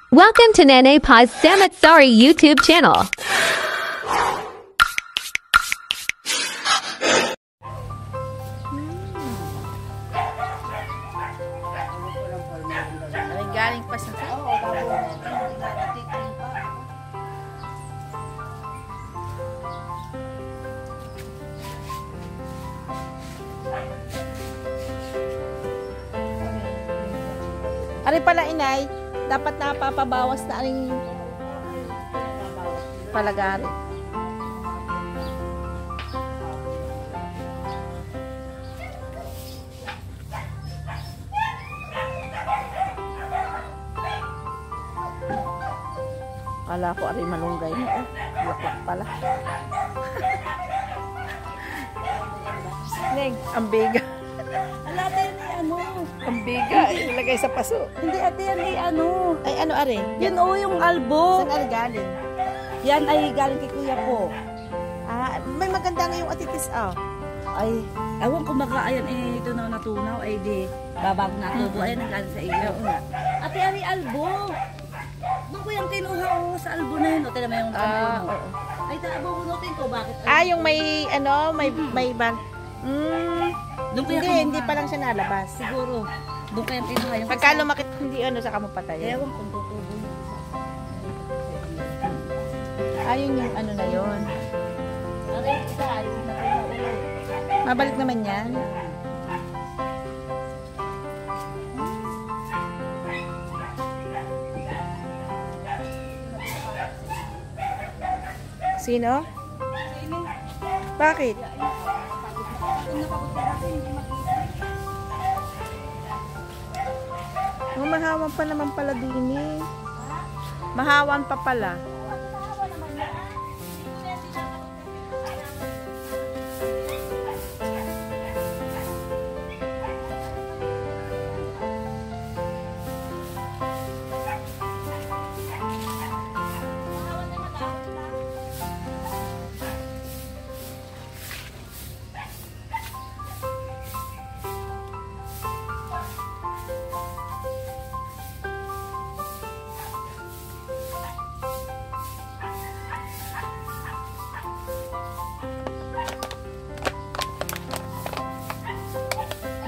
Welcome to Nene Pa's Samatsari YouTube channel. Galing pa sa Ari pala inay, dapat napapabawas na aring palagari. Kala ko ari malunggay na laklak pala. Neng, ang biga. Ala, ate, ano? Ang biga, ilagay sa paso. Hindi, ate, yan ay ano? Ay, ano ari? Yun o, yung albo. Saan ari galing? Yan ay galing kay kuya po. Ah, may maganda nga yung atitis, ah. Ay, ewan ko baka, ayan, eh, ito na natunaw, ay di, babag na tubo, ayan, ang galing sa iyo. Ate, ari albo. Doon ko yung kinuha o sa albo na yun. O, tila mo yung Oo. Ay, bubunutin ko, bakit? Ah, yung may, ano, may ban. Doon ko yung Hindi, kinuha. hindi pa lang siya nalabas. Siguro. Doon ko yung kinuha. Yung Pagka lumakit, hindi ano, saka mo patay. ewan kung tutubo. Ayun yung ano na yun. Aray, isa, ayun na kayo ulit. Mabalik naman yan. Sino? Bakit? Oh, mahawan pa naman pala din eh. Mahawan pa pala.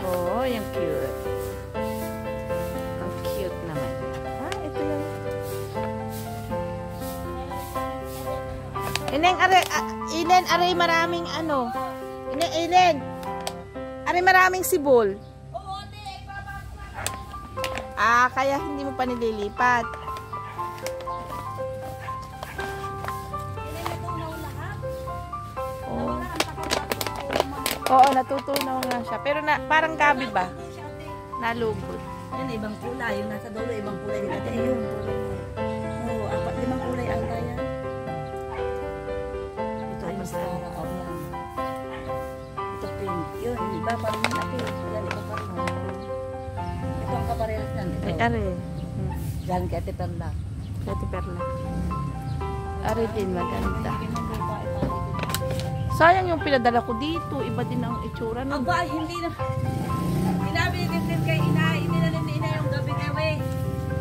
Oh, yung cute. Ang cute naman. Ah, ito yung... Ineng, Ilen, aray maraming ano. Ilen, aray maraming sibol. Ah, kaya hindi mo pa nililipat. Oh. Oo, natutunaw nga siya. Pero parang gabi ba? Nalugod. Yan, ibang kulay. Yung nasa dulo, ibang kulay din natin. Ayun, kulay mo. Oo, apat, limang kulay ang kaya. Ito ay masara. O, yan. Ito pink. Yun, iba pa rin natin. Yan, iba pa rin. Ito ang kaparehas yan. Ito. Ay, aray. Galing kay Ate Perla. Kati perla. Aray din maganda. Pinaglupa, ito. Sayang yung pinadala ko dito. Iba din ang itsura. No? Aba, hindi na. Sinabi din kay inay. Hindi na din ni inay yung gabi kawe.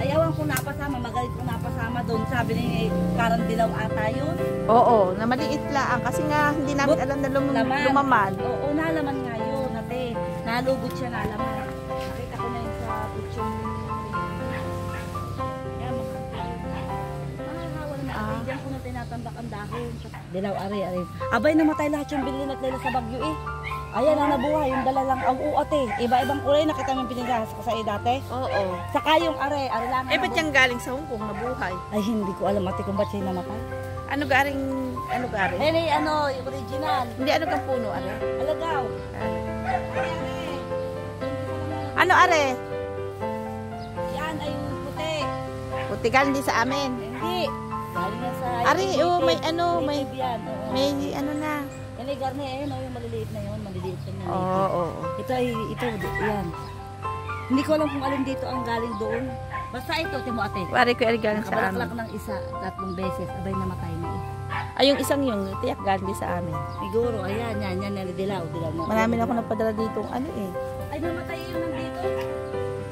Ayawan ko napasama. Magalit ko napasama doon. Sabi ni Karan Dilaw ata yun. Oo, na maliit lang. Kasi nga, hindi namin alam na lumaman. Oo, nalaman nga yun. Ate, nalugod siya nalaman. Nakita ko na yun sa picture. Yan, mga hawa naman. Diyan ko na tinatambak ang dahon. Dilaw, ari. Abay, namatay lahat yung bilin at Layla sa Bagyo eh. Ayan ang nabuhay, yung dala lang ang uate. Iba-ibang kulay, nakita mo yung pinigahas ko sa dati. Oo. Saka yung are lang. Eh, ba't yung galing sa Hong Kong nabuhay? Ay, hindi ko alam ate kung ba't siya namatay. Ano garing? Ano, yung original. Hindi, ano kang puno, are? Alagaw. Ano, are? Yan ay yung puti. Puti galing din sa amin. Hindi. Galing na sa... Ari, may ano, may ano na. Yan ay garne, ayun, yung maliliit na yun. Maliliit na yun. Oo. Ito, yan. Hindi ko alam kung alin dito ang galing doon. Basta ito, timo ate. Wari ko yung galing sa amin. Nakabalaklak ng isa, 3 beses. Abay, namatay na eh. Ay, yung isang yung tiyak galing din sa amin. Siguro, ayan, yan, dilaw na. Marami na ako nagpadala dito ano eh. Ay, namatay yun nandito.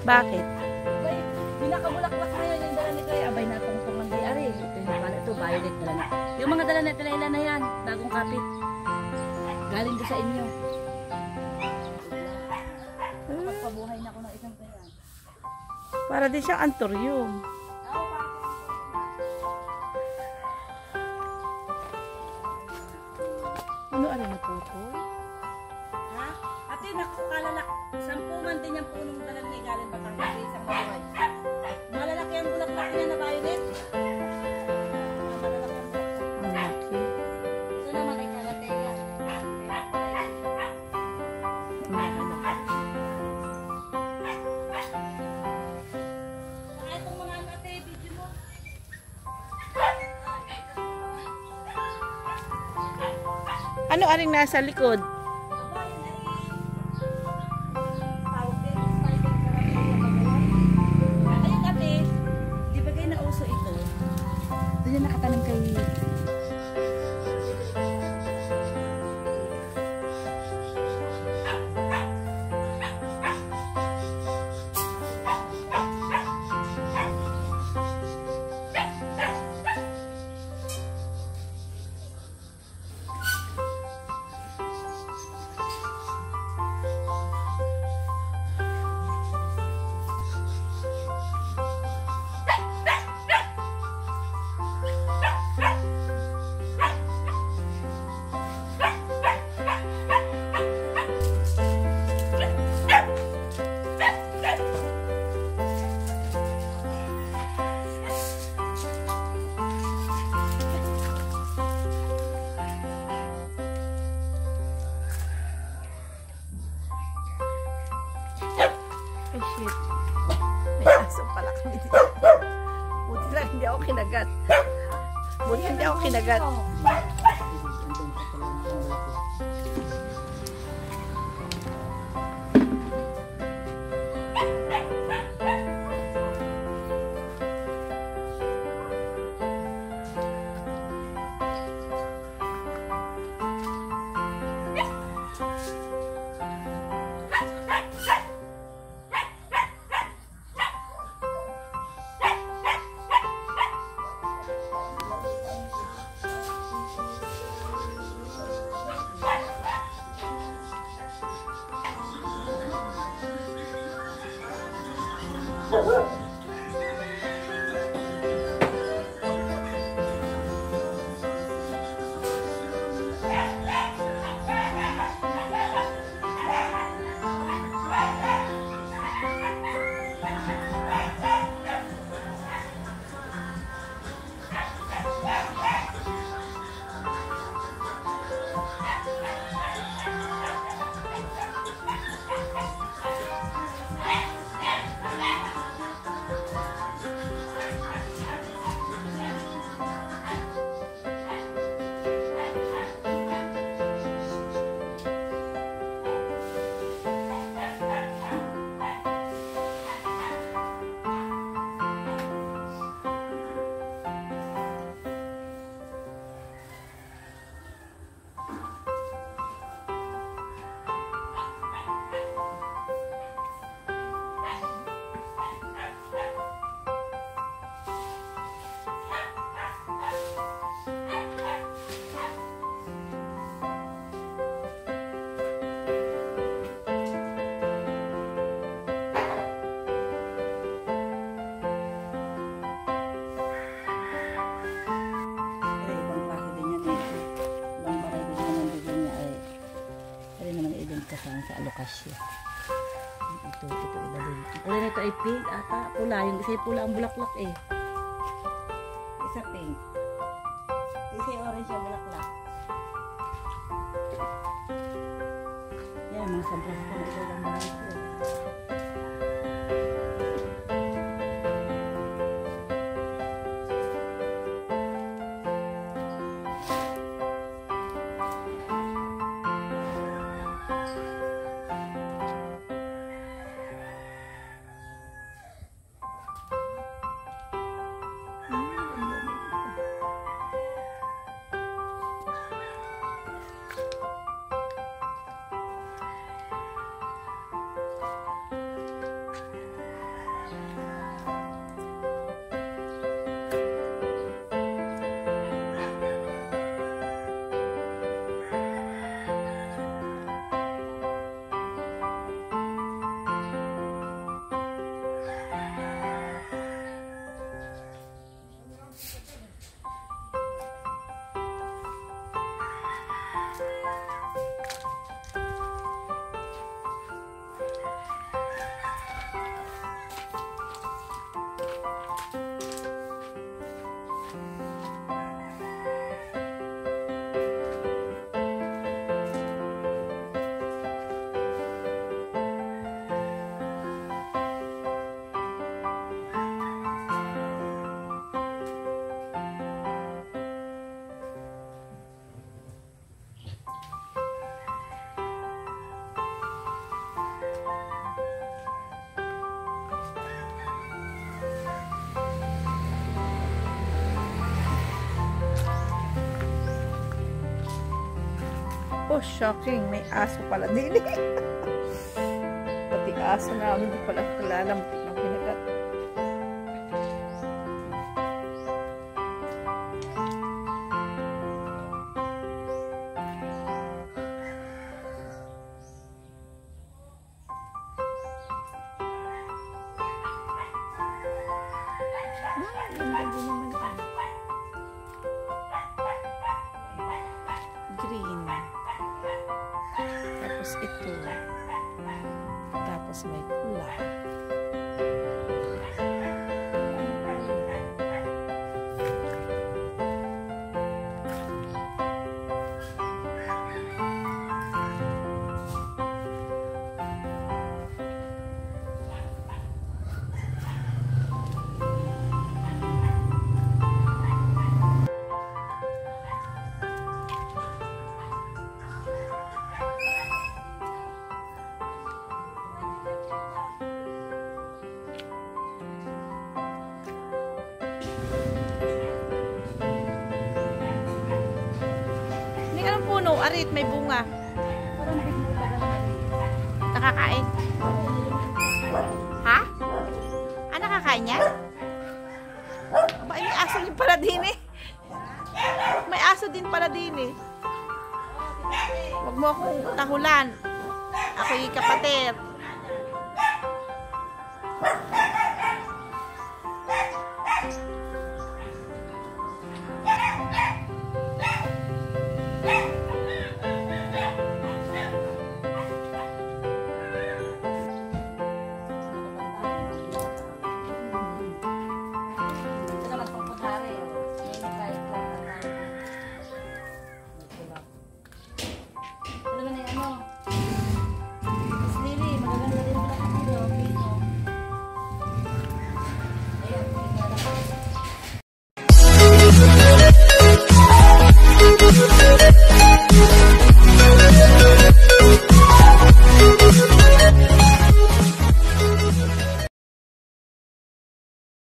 Bakit? Abay, pinakabulaklak na yun, yung dala ni bagay, abay na tungtong lang di ari. Ito yung pala ito, violet dala na. Yung mga dala na ilan na yan, bagong kapit. Galing doon sa inyo. Magpabuhay na ako ng isang kaya. Para din siyang antorium. Ano na po po? Ha? Ate, naku, kalala. 10 man din yung punong dala niya galing Batangas sa isang buhay. Malalaki ang bulaklak niya na violet. Malalaki ang bulaklak. Ang laki. Ito naman ay kalatega. Saka itong mga ate, video mo. Ano aring nasa likod? Aba, yan ay tawag din, spider karate yung magawa. Ayun ate, di ba kayo nauso ito? Doon yung nakatanong kay... Ay, shit. May aso pala kami dito. Buti lang hindi ako kinagat. Buti hindi ako kinagat. kasama sa alokasya. Ito idalhin. Kulay nito ay pink ata. Pula. Yung isa ay pula ang bulaklak eh. Isa pink. Isa ay orange ang bulaklak. Yan, mga sampung ko. Ito lang mga ito. Oh, shocking. May aso pala din. Pati aso namin di pala kilala. Muntik ng kinagat. Green. Tapos ito. Tapos may pula. Hindi ka ng puno. Arit, may bunga. Nakakain. Ha? Ah, nakakain niya? Aba, may aso din pala din eh. May aso din pala din eh. Huwag mo akong tahulan. Ako'y kapatid.